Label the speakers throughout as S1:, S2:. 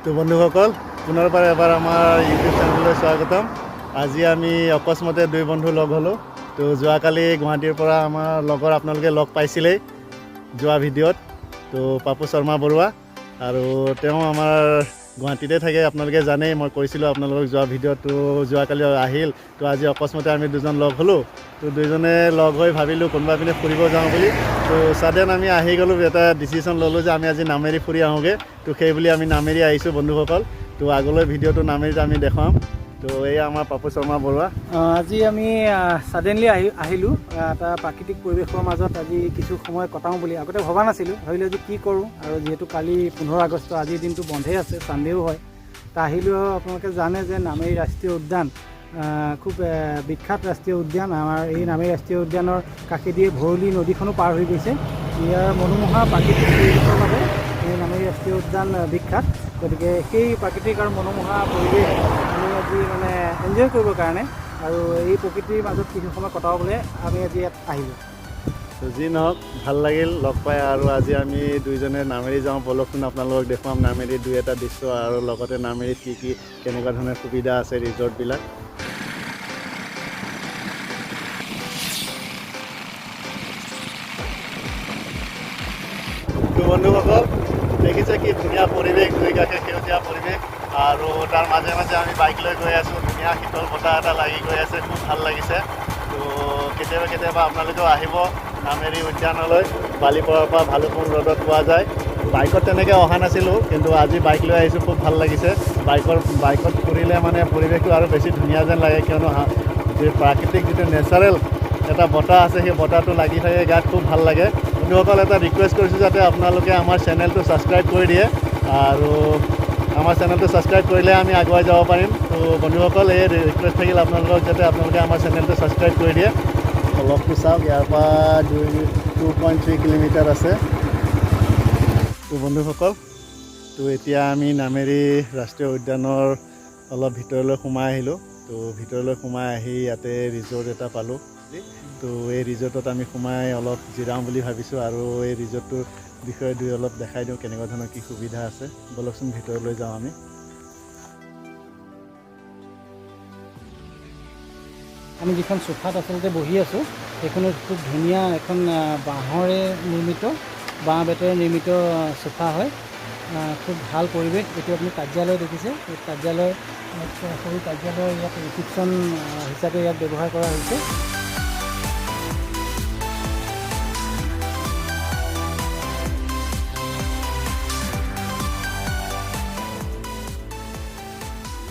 S1: তো বন্ধুসকল পুনৰবাৰ এবাৰ আমাৰ ইউটিউব চেনেললৈ স্বাগতম। আজি আমি অকস্মাতে দুই বন্ধু লগ হ'লোঁ। তো যোৱাকালি গুৱাহাটীৰ পৰা আমাৰ লগৰ আপোনালোকে লগ পাইছিলেই যোৱা ভিডিঅ'ত। তো পাপু শৰ্মা বৰুৱা আৰু তেওঁ আমাৰ গুৱাহাটীতে থাকে, আপোনালোকে জানেই। মই কৈছিলোঁ আপোনালোকক যোৱা ভিডিঅ'টো যোৱাকালি আহিল। তো আজি অকস্মাতে আমি দুজন লগ হ'লোঁ। তো দুইজনে লগ হৈ ভাবিলোঁ কোনোবা পিনে ফুৰিব যাওঁ বুলি। তো ছাডেন আমি আহি গ'লোঁ, এটা ডিচিশ্যন ল'লোঁ যে আমি আজি নামেৰি ফুৰি আহোঁগৈ। তো সেইবুলি আমি নামেৰি আহিছোঁ বন্ধুসকল। তো আগলৈ ভিডিঅ'টো নামেৰিত আমি দেখাম। তো এই আমাৰ পাপু শৰ্মা বৰুৱা।
S2: আজি আমি ছাডেনলি আহিলোঁ এটা প্ৰাকৃতিক পৰিৱেশৰ মাজত আজি কিছু সময় কটাওঁ বুলি। আগতে ভবা নাছিলোঁ, ভাবিলোঁ যে কি কৰোঁ। আৰু যিহেতু কালি 15 আগষ্ট, আজিৰ দিনটো বন্ধেই আছে, ছানডেও হয়। তা আহিলোঁ। আপোনালোকে জানে যে নামেৰি ৰাষ্ট্ৰীয় উদ্যান খুব বিখ্যাত ৰাষ্ট্ৰীয় উদ্যান। আমাৰ এই নামেৰি ৰাষ্ট্ৰীয় উদ্যানৰ কাষেদিয়ে ভৰলী নদীখনো পাৰ হৈ গৈছে। ইয়াৰ মনোমোহা প্ৰাকৃতিক পৰিৱেশৰ বাবে এই নামেৰি ৰাষ্ট্ৰীয় উদ্যান বিখ্যাত। গতিকে সেই প্ৰাকৃতিক আৰু মনোমোহা পৰিৱেশ আমি আজি এনজয় কৰিবৰ কাৰণে আৰু এই প্ৰকৃতিৰ মাজত কিছু সময় কটাবলৈ আমি আজি ইয়াত আহিলোঁ।
S1: তো যি নহওক ভাল লাগিল লগ পাই। আৰু আজি আমি দুইজনে নামেৰি যাওঁ, বলকচোন আপোনালোকক দেখুৱাম নামেৰিৰ দুই এটা দৃশ্য আৰু লগতে নামেৰিত কি কেনেকুৱা ধৰণৰ সুবিধা আছে ৰিজৰ্টবিলাক। তো বন্ধুসকল দেখিছে কি ধুনীয়া পৰিৱেশ, দুই কাষে সেউজীয়া পৰিৱেশ আৰু তাৰ মাজে মাজে আমি বাইক লৈ গৈ আছোঁ। ধুনীয়া শীতল বতাহ এটা লাগি গৈ আছে, খুব ভাল লাগিছে। তো কেতিয়াবা আপোনালোকেও আহিব নামেৰি উদ্যানলৈ। বালিপৰাৰ পৰা ভালুকপুং ৰোডত পোৱা যায়। বাইকত তেনেকৈ অহা নাছিলোঁ, কিন্তু আজি বাইক লৈ আহিছোঁ, খুব ভাল লাগিছে। বাইকত ফুৰিলে পৰিৱেশটো আৰু বেছি ধুনীয়া যেন লাগে, কিয়নো যি প্ৰাকৃতিক যিটো নেচাৰেল এটা বতাহ আছে, সেই বতাহটো লাগি থাকে গাত, খুব ভাল লাগে। বন্ধুসকল এটা ৰিকুৱেষ্ট কৰিছোঁ যাতে আপোনালোকে আমাৰ চেনেলটো ছাবস্ক্ৰাইব কৰি দিয়ে, আৰু আমাৰ চেনেলটো ছাবস্ক্ৰাইব কৰিলে আমি আগুৱাই যাব পাৰিম। তো বন্ধুসকল এই ৰিকুৱেষ্ট থাকিল আপোনালোকক যাতে আপোনালোকে আমাৰ চেনেলটো ছাবস্ক্ৰাইব কৰি দিয়ে। অলপটো চাওক, ইয়াৰ পৰা 2.3 কিলোমিটাৰ আছে। তো বন্ধুসকল, তো এতিয়া আমি নামেৰি ৰাষ্ট্ৰীয় উদ্যানৰ অলপ ভিতৰলৈ সোমাই আহিলোঁ। তো ভিতৰলৈ সোমাই আহি ইয়াতে ৰিজৰ্ট এটা পালোঁ। তো এই ৰিজৰ্টত আমি সোমাই অলপ জিৰাওঁ বুলি ভাবিছোঁ, আৰু এই ৰিজৰ্টটোৰ বিষয়ে অলপ দেখাই দিওঁ কেনেকুৱা ধৰণৰ কি সুবিধা আছে। বলকচোন ভিতৰলৈ যাওঁ আমি।
S2: আমি যিখন চোফাত আচলতে বহি আছোঁ, সেইখনো খুব ধুনীয়া এখন বাঁহ বেতেৰে নিৰ্মিত চোফা হয়। খুব ভাল পৰিৱেশ। এইটো আপুনি কাৰ্যালয় দেখিছে, এই কাৰ্যালয় সৰু কাৰ্যালয় ইয়াত ৰিচিপশ্যন হিচাপে ইয়াত ব্যৱহাৰ কৰা হৈছে।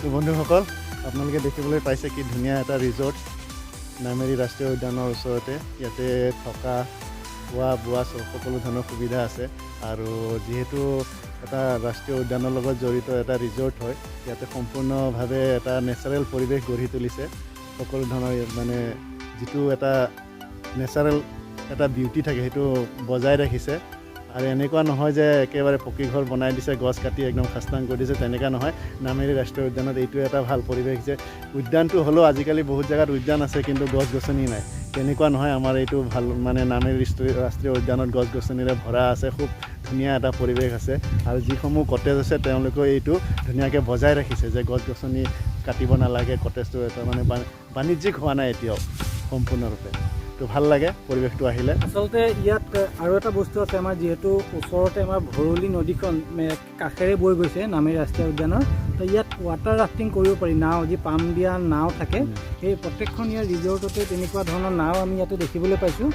S1: তো বন্ধুসকল আপোনালোকে দেখিবলৈ পাইছে কি ধুনীয়া এটা ৰিজৰ্ট নামেৰি ৰাষ্ট্ৰীয় উদ্যানৰ ওচৰতে। ইয়াতে থকা খোৱা বোৱা সকলো ধৰণৰ সুবিধা আছে। আৰু যিহেতু এটা ৰাষ্ট্ৰীয় উদ্যানৰ লগত জড়িত এটা ৰিজৰ্ট হয়, ইয়াতে সম্পূৰ্ণভাৱে এটা নেচাৰেল পৰিৱেশ গঢ়ি তুলিছে। সকলো ধৰণৰ যিটো এটা নেচাৰেল এটা বিউটি থাকে, সেইটো বজাই ৰাখিছে। আৰু এনেকুৱা নহয় যে একেবাৰে পকী ঘৰ বনাই দিছে, গছ কাটি একদম খাস্তাং কৰি দিছে, তেনেকুৱা নহয়। নামেৰি ৰাষ্ট্ৰীয় উদ্যানত এইটো এটা ভাল পৰিৱেশ যে উদ্যানটো হ'লেও আজিকালি বহুত জেগাত উদ্যান আছে কিন্তু গছ গছনি নাই, তেনেকুৱা নহয়। আমাৰ এইটো ভাল নামেৰি ৰাষ্ট্ৰীয় উদ্যানত গছ গছনিৰে ভৰা আছে, খুব ধুনীয়া এটা পৰিৱেশ আছে। আৰু যিসমূহ কটেজ আছে তেওঁলোকেও এইটো ধুনীয়াকৈ বজাই ৰাখিছে যে গছ গছনি কাটিব নালাগে। কটেজটো এটা বাণিজ্যিক হোৱা নাই এতিয়াও সম্পূৰ্ণৰূপে। তো ভাল লাগে পৰিৱেশটো আহিলে।
S2: আচলতে ইয়াত আৰু এটা বস্তু আছে, আমাৰ যিহেতু ওচৰতে আমাৰ ভৰলী নদীখন কাষেৰে বৈ গৈছে নামেৰি ৰাষ্ট্ৰীয় উদ্যানৰ, তো ইয়াত ৱাটাৰ ৰাফটিং কৰিব পাৰি। নাও, যি পাম দিয়া নাও থাকে, সেই প্ৰত্যেকখন ইয়াৰ ৰিজৰ্টতে তেনেকুৱা ধৰণৰ নাও আমি ইয়াতে দেখিবলৈ পাইছোঁ।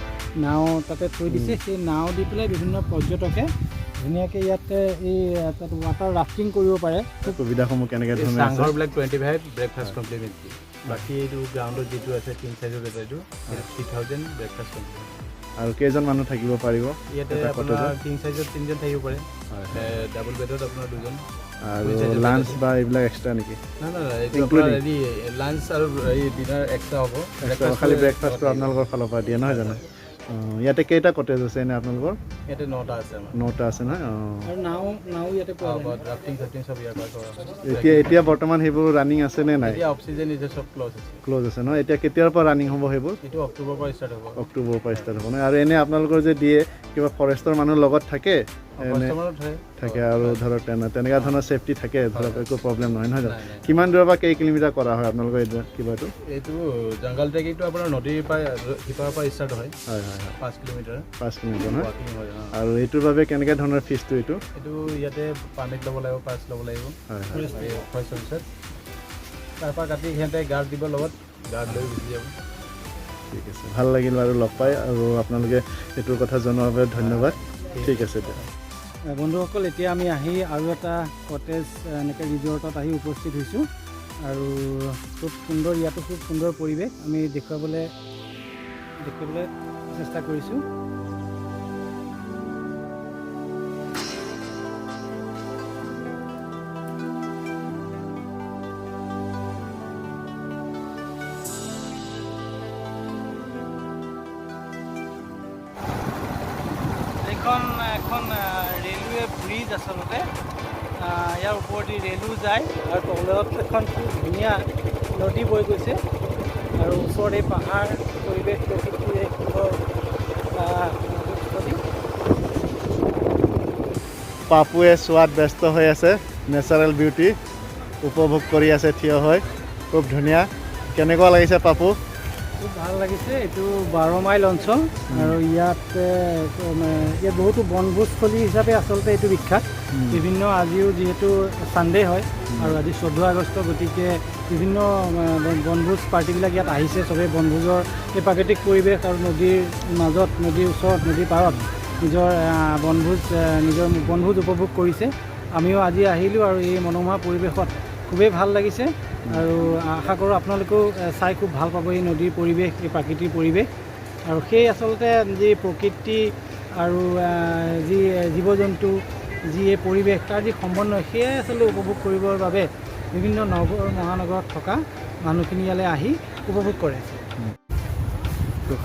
S2: নাও তাতে থৈ দিছে, সেই নাও দি পেলাই বিভিন্ন পৰ্যটকে ধুনীয়াকৈ ইয়াতে তাত ৱাটাৰ ৰাফটিং কৰিব পাৰে।
S1: সুবিধাসমূহ কেনেকৈ ধৰণৰ আছে?
S3: চাংঘৰবিলাক 25, ব্ৰেকফাষ্ট কমপ্লিমেণ্টৰি। বাকী এইটো গ্ৰাউণ্ডত যিটো আছে 3 চাইজৰ এইটো 3000 ব্ৰেকফাষ্ট কমপ্লিমেণ্টৰি।
S1: আৰু কেইজন মানুহ থাকিব পাৰিব
S3: ইয়াতে আপোনাৰ 3 চাইজত 3জন থাকিব পাৰে, ডাবল বেডত আপোনাৰ 2জন।
S1: আৰু লাঞ্চ বা এইবিলাক এক্সট্ৰা নেকি?
S3: এইটো আপোনাৰ হেৰি লাঞ্চ আৰু ডিনাৰ এক্সট্ৰা হ'ব।
S1: খালি ব্ৰেকফাষ্টটো আপোনালোকৰ ফালৰ পৰা দিয়ে নহয় জানো? ইয়াতে কেইটা কটেজ আছে এনে আপোনালোকৰ?
S3: ইয়াতে 9টা আছে আমাৰ।
S1: 9টা আছে নহয়?
S2: আৰু নাও ইয়াতে পোৱা যায়।
S3: ৰাফটিং চাফটিং চব ইয়াৰ পৰা কৰা হয়।
S1: এতিয়া বৰ্তমান সেইবোৰ ৰানিং আছে নে নাই?
S3: এতিয়া অক্সিজেন এতিয়া চব ক্ল'জ আছে
S1: নহয়? এতিয়া কেতিয়াৰ পৰা ৰানিং হ'ব সেইবোৰ?
S3: এইটো অক্টোবৰৰ পৰা ষ্টাৰ্ট হ'ব।
S1: অক্টোবৰৰ পৰা ষ্টাৰ্ট হ'ব নহয়? আৰু এনে আপোনালোকৰ যে দিয়ে কিবা ফৰেষ্টৰ মানুহ লগত থাকে?
S3: কাষ্টমাৰত
S1: থাকে আৰু ধৰক তেনেকুৱা ধৰণৰ ছেফটি থাকে ধৰক একো প্ৰব্লেম নহয় নহয় জানো কিমান দূৰৰ পৰা কেই কিলোমিটাৰ কৰা হয় আপোনালোকৰ এইটো কিবাটো
S3: এইটো জংগল ট্ৰেকিংটো আপোনাৰ নদীৰ পৰা সিপাৰৰ পৰা ষ্টাৰ্ট হয়
S1: হয় হয়
S3: 5 কিলোমিটাৰ
S1: 5 কিলোমিটাৰ নহয়
S3: ৱাকিং হয়
S1: আৰু এইটোৰ বাবে কেনেকুৱা ধৰণৰ ফিজটো এইটো
S3: এইটো ইয়াতে পানীত ল'ব লাগিব পাছ ল'ব লাগিব
S1: হয়
S3: ফাৰ্ষ্ট পিছত তাৰপৰা কাটি সিহঁতে গাৰ্ড দিব লগত গাৰ্ড লৈ গুচি যাব
S1: ঠিক আছে ভাল লাগিল বাৰু লগ পাই আৰু আপোনালোকে এইটোৰ কথা জনোৱাৰ বাবে ধন্যবাদ ঠিক আছে দিয়া
S2: বন্ধুসকল এতিয়া আমি আহি আৰু এটা কটেজ এনেকৈ ৰিজৰ্টত আহি উপস্থিত হৈছোঁ আৰু খুব সুন্দৰ ইয়াতো খুব সুন্দৰ পৰিৱেশ আমি দেখুৱাবলৈ চেষ্টা কৰিছোঁ এখন ৰেলৱে ব্ৰিজ আচলতে ইয়াৰ ওপৰেদি ৰেলো যায় আৰু তলত এখন খুব ধুনীয়া নদী বৈ গৈছে আৰু ওচৰত এই পাহাৰ পৰিৱেশ প্ৰকৃতিৰ এক সুন্দৰ
S1: পাপুৱে চোৱাত ব্যস্ত হৈ আছে নেচাৰেল বিউটি উপভোগ কৰি আছে থিয় হৈ খুব ধুনীয়া কেনেকুৱা লাগিছে পাপু
S2: খুব ভাল লাগিছে এইটো 12 মাইল অঞ্চল আৰু ইয়াত বহুতো বনভোজস্থলী হিচাপে আচলতে এইটো বিখ্যাত বিভিন্ন আজিও যিহেতু ছানডে হয় আৰু আজি 14 আগষ্ট গতিকে বিভিন্ন বনভোজ পাৰ্টিবিলাক ইয়াত আহিছে চবেই বনভোজৰ এই প্ৰাকৃতিক পৰিৱেশ আৰু নদীৰ মাজত নদীৰ ওচৰত নদীৰ পাৰত নিজৰ বনভোজ উপভোগ কৰিছে আমিও আজি আহিলোঁ আৰু এই মনোমোহা পৰিৱেশত খুবেই ভাল লাগিছে আৰু আশা কৰোঁ আপোনালোকেও চাই খুব ভাল পাব এই নদীৰ পৰিৱেশ এই প্ৰাকৃতিক পৰিৱেশ আৰু সেই আচলতে যি প্ৰকৃতি আৰু যি জীৱ জন্তু যি এই পৰিৱেশ তাৰ যি সমন্বয় সেয়াই আচলতে উপভোগ কৰিবৰ বাবে বিভিন্ন নগৰ মহানগৰত থকা মানুহখিনি ইয়ালৈ আহি উপভোগ কৰে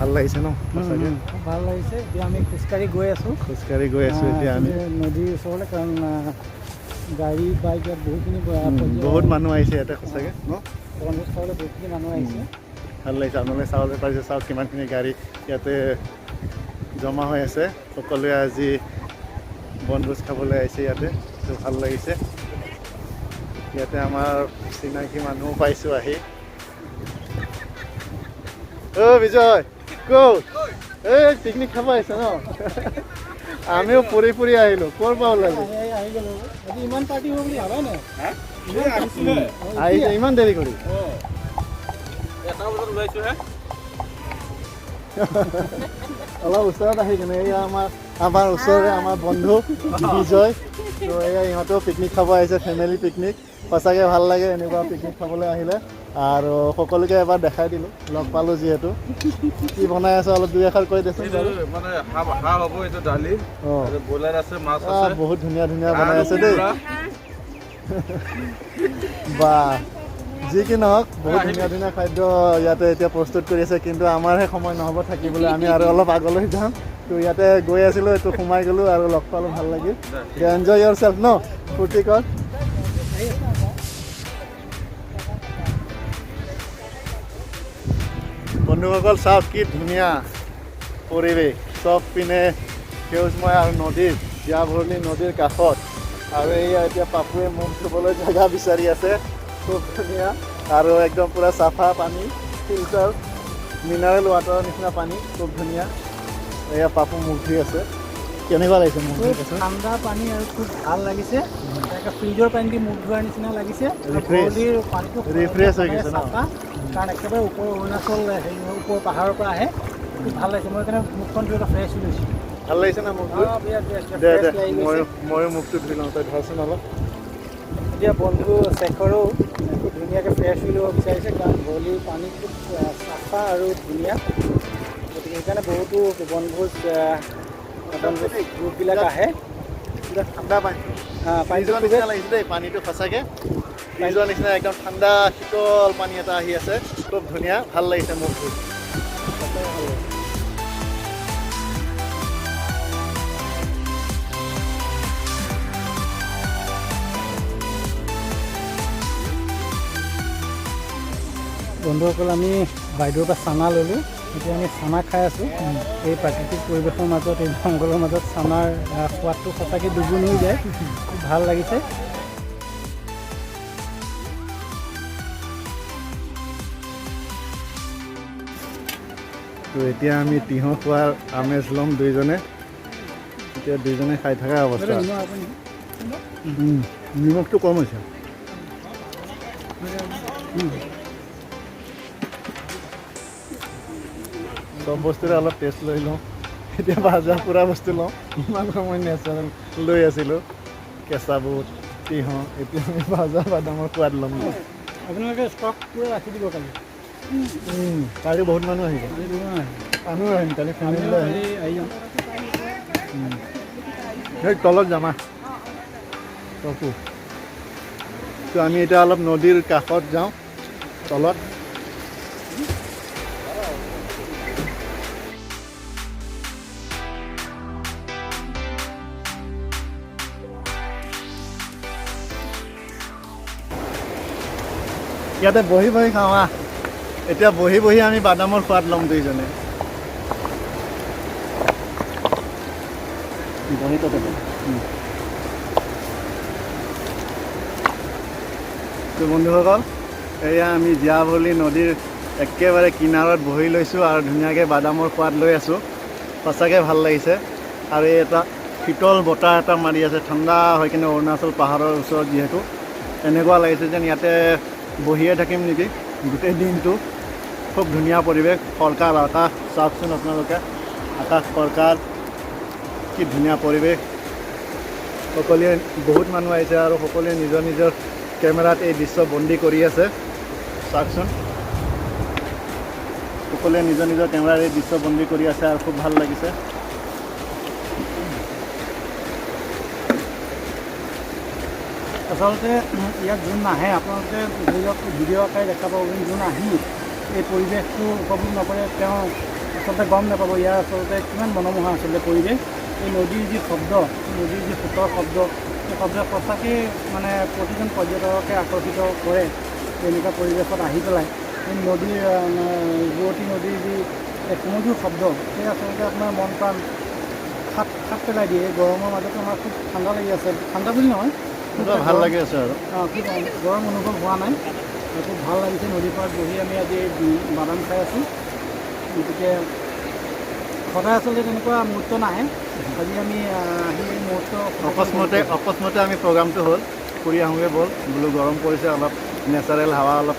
S1: ভাল লাগিছে ন
S2: খুব ভাল লাগিছে এতিয়া আমি খোজকাঢ়ি গৈ আছোঁ
S1: এতিয়া আমি
S2: নদীৰ ওচৰলৈ কাৰণ গাড়ী বাইক ইয়াত বহুতখিনি
S1: বহুত মানুহ আহিছে ইয়াতে সঁচাকৈ ন
S2: বনভোজস্থলীলৈ বহুতখিনি মানুহ আহিছে
S1: ভাল লাগিছে আপোনালোকে চাবলৈ পাৰিছে চাওক কিমানখিনি গাড়ী ইয়াতে জমা হৈ আছে সকলোৱে আজি বনভোজ খাবলৈ আহিছে ইয়াতে তো ভাল লাগিছে ইয়াতে আমাৰ চিনাকি মানুহো পাইছোঁ আহি বিজয় ক'ত এই পিকনিক খাব আহিছে ন আমিও ফুৰি আহিলোঁ ক'ৰ পৰা ওলালো
S2: ইমান পাৰ্টি হ'ব বুলি ভাবা নাই
S1: আহিছে ইমান দেৰি কৰি অলপ ওচৰত আহি কিনে এয়া আমাৰ ওচৰৰে আমাৰ বন্ধু বিজয় তো এয়া ইহঁতেও পিকনিক খাব আহিছে ফেমিলি পিকনিক সঁচাকৈ ভাল লাগে এনেকুৱা পিকনিক খাবলৈ আহিলে আৰু সকলোকে এবাৰ দেখাই দিলোঁ লগ পালোঁ যিহেতু কি বনাই আছে অলপ দুই এষাৰ কৈ দেচোন
S3: মানে হাঁহ হ'ব এইটো দালি ব্ৰইলাৰ আছে মাছ আছে
S1: বহুত ধুনীয়া বনাই আছে দেই বা যি কি নহওক বহুত ধুনীয়া খাদ্য ইয়াতে এতিয়া প্ৰস্তুত কৰি আছে কিন্তু আমাৰহে সময় নহ'ব থাকিবলৈ আমি আৰু অলপ আগলৈ যাম তো ইয়াতে গৈ আছিলোঁ এইটো সোমাই গ'লোঁ আৰু লগ পালোঁ ভাল লাগিল এনজয় ইয়ৰ চেল্ফ ন ফূৰ্তি কৰ বন্ধুসকল চাওক কি ধুনীয়া পৰিৱেশ চব পিনে সেউজময় আৰু নদীৰ জীয়াভৰলী নদীৰ কাষত আৰু এইয়া এতিয়া পাপুৱে মুখ ধুবলৈ জেগা বিচাৰি আছে খুব ধুনীয়া আৰু একদম পূৰা চাফা পানী ফিল্টাৰ মিনাৰেল ৱাটাৰৰ নিচিনা পানী খুব ধুনীয়া এয়া পাপু মুখ ধুই আছে কেনেকুৱা লাগিছে মুখ ধুই
S2: ঠাণ্ডা পানী আৰু খুব ভাল লাগিছে ফ্ৰিজৰ পানী দি মুখ ধোৱাৰ নিচিনা লাগিছে পানীটো
S1: ৰিফ্ৰেছ হৈ গৈছে ন
S2: কাৰণ একেবাৰে ওপৰ অৰুণাচল ওপৰ পাহাৰৰ পৰা আহে খুব ভাল লাগিছে মই সেইকাৰণে মুখখন ধুই এটা ফ্ৰেছ হৈ লৈছোঁ
S1: ভাল লাগিছে না মুখটো ময়ো মুখটো ধুই লওঁ তই ধৰচোন অলপ
S2: এতিয়া বন্ধু শেখৰো খুব ধুনীয়াকৈ ফ্ৰেছ হৈ ল'ব বিচাৰিছে কাৰণ ভলিৰ পানী খুব চাফা আৰু ধুনীয়া গতিকে সেইকাৰণে বহুতো বনভোজ গ্ৰুপবিলাক আহে
S1: ঠাণ্ডা পানী
S2: পানীটো
S1: নিচিনা লাগিছে দেই পানীটো সঁচাকৈ ফ্ৰিজৰ নিচিনা একদম ঠাণ্ডা শীতল পানী এটা আহি আছে খুব ধুনীয়া ভাল লাগিছে মুখটো
S2: বন্ধুসকল আমি বাইদেউৰ পৰা চানা ল'লোঁ এতিয়া আমি চানা খাই আছোঁ। এই প্ৰাকৃতিক পৰিৱেশৰ মাজত, এই জংঘলৰ মাজত চানাৰ সোৱাদটো সঁচাকৈ দুগুণ হৈ যায়। খুব ভাল লাগিছে।
S1: তো এতিয়া আমি তিঁহ খোৱাৰ আমেজ ল'ম দুইজনে। এতিয়া দুইজনে খাই থকা অৱস্থা। নিমখটো কম হৈছে। চব বস্তুৰে অলপ টেষ্ট লৈ লওঁ। এতিয়া ভাজা পুৰা বস্তু লওঁ। ইমান সময় নেচাৰেল লৈ আছিলোঁ, কেঁচা বুট, তিঁহ। এতিয়া আমি ভাজা বাদামৰ সোৱাদ ল'ম।
S2: আপোনালোকে ষ্টক পুৰা ৰাখি দিব কালি।
S1: কালি বহুত মানুহ আহিব। আমিও আহিম কালি, ফেমিলি লৈ আহিম।
S2: আহি যাম।
S1: সেই তলত যামা তকো। তো আমি এতিয়া অলপ নদীৰ কাষত যাওঁ, তলত। ইয়াতে বহি বহি খাওঁ আহ। এতিয়া বহি বহি আমি বাদামৰ সোৱাদ ল'ম দুইজনে। বহি তাতে তো বন্ধুসকল, এয়া আমি জীয়াভৰলী নদীৰ একেবাৰে কিনাৰত বহি লৈছোঁ আৰু ধুনীয়াকৈ বাদামৰ সোৱাদ লৈ আছোঁ। সঁচাকৈ ভাল লাগিছে। আৰু এই এটা শীতল বতাহ এটা মাৰি আছে, ঠাণ্ডা হৈ কিনে অৰুণাচল পাহাৰৰ ওচৰত যিহেতু এনেকুৱা লাগিছে যেন ইয়াতে বহিয়ে থাকিম নেকি গোটেই দিনটো। খুব ধুনীয়া পৰিৱেশ। ফৰকাল আকাশ চাওকচোন আপোনালোকে, আকাশ ফৰকাল, কি ধুনীয়া পৰিৱেশ। সকলোৱে, বহুত মানুহ আহিছে আৰু সকলোৱে নিজৰ নিজৰ কেমেৰাত এই দৃশ্য বন্দী কৰি আছে। চাওকচোন, সকলোৱে নিজৰ নিজৰ কেমেৰাত এই দৃশ্য বন্দী কৰি আছে আৰু খুব ভাল লাগিছে।
S2: আচলতে ইয়াত যোন নাহে, আপোনালোকে ধৰি লওক ভিডিঅ' আকাৰে দেখা পাব, যোন আহি এই পৰিৱেশটো উপভোগ নকৰে তেওঁ আচলতে গম নাপাব ইয়াৰ আচলতে কিমান মনোমোহা আচলতে পৰিৱেশ। এই নদীৰ যি শব্দ, নদীৰ যি সোঁতৰ শব্দ, সেই শব্দই সঁচাকৈ মানে প্ৰতিজন পৰ্যটককে আকৰ্ষিত কৰে। এনেকুৱা পৰিৱেশত আহি পেলাই এই নদীৰ বুৱতী নদীৰ যি এক সুমধুৰ শব্দ, সেই আচলতে আপোনাৰ মন প্ৰাণ খাপ পেলাই দিয়ে। গৰমৰ মাজতো আমাৰ খুব ঠাণ্ডা লাগি আছে, ঠাণ্ডা বুলি নহয়,
S1: ভাল লাগি আছে আৰু
S2: খুব গৰম অনুভৱ হোৱা নাই। খুব ভাল লাগিছে। নদীৰ পাৰত বহি আমি আজি বাদাম খাই আছোঁ। গতিকে সদায় আচলতে তেনেকুৱা মুহূৰ্ত নাহে। আজি আমি আহি এই মুহূৰ্ত
S1: অকস্মাতে আমি প্ৰগ্ৰামটো হ'ল, ফুৰি আহোঁগৈ ব'ল বোলো, গৰম পৰিছে, অলপ নেচাৰেল হাৱা অলপ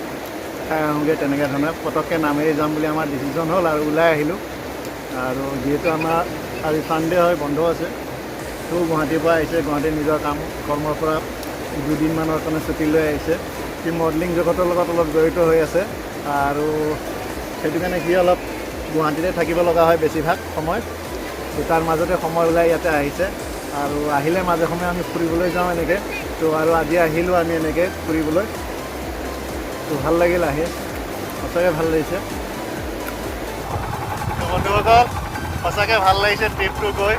S1: খাই আহোঁগৈ, তেনেকৈ ধৰণে পটককৈ নামেৰি যাম বুলি আমাৰ ডিচিশ্যন হ'ল আৰু ওলাই আহিলোঁ। আৰু যিহেতু আমাৰ আজি ছানডে হয়, বন্ধ আছে। তো গুৱাহাটীৰ পৰা আহিছে, গুৱাহাটীৰ নিজৰ কাম কৰ্মৰ পৰা দুদিনমানৰ কাৰণে ছুটী লৈ আহিছে। সি মডেলিং জগতৰ লগত অলপ জড়িত হৈ আছে আৰু সেইটো কাৰণে সি অলপ গুৱাহাটীতে থাকিব লগা হয় বেছিভাগ সময়। তো তাৰ মাজতে সময় ওলাই ইয়াতে আহিছে আৰু আহিলে মাজে সময়ে আমি ফুৰিবলৈ যাওঁ এনেকৈ। তো আৰু আজি আহিলোঁ আমি এনেকৈ ফুৰিবলৈ। তো ভাল লাগিল আহি, সঁচাকৈ ভাল লাগিছে। বন্ধুসকল, সঁচাকৈ ভাল লাগিছে ট্ৰিপটো গৈ।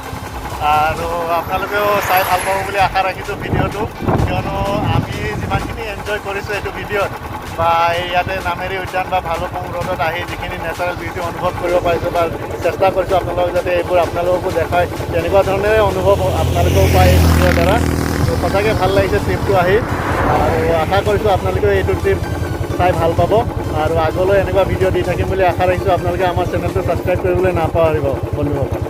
S1: আৰু আপোনালোকেও চাই ভাল পাব বুলি আশা ৰাখিছোঁ ভিডিঅ'টো, কিয়নো আমি যিমানখিনি এনজয় কৰিছোঁ এইটো ভিডিঅ'ত বা ইয়াতে নামেৰি উদ্যান বা ভালুকপুং ৰোডত আহি যিখিনি নেচাৰেল বিউটি অনুভৱ কৰিব পাৰিছোঁ বা চেষ্টা কৰিছোঁ আপোনালোকক যাতে এইবোৰ আপোনালোককো দেখায়, তেনেকুৱা ধৰণেৰে অনুভৱ আপোনালোকেও পায় এই ভিডিঅ'ৰ দ্বাৰা। তো সঁচাকৈ ভাল লাগিছে ট্ৰিপটো আহি আৰু আশা কৰিছোঁ আপোনালোকেও এইটো ট্ৰিপ চাই ভাল পাব আৰু আগলৈ এনেকুৱা ভিডিঅ' দি থাকিম বুলি আশা ৰাখিছোঁ। আপোনালোকে আমাৰ চেনেলটো ছাবস্ক্ৰাইব কৰিবলৈ নাপাহৰিব বন্ধুসকল।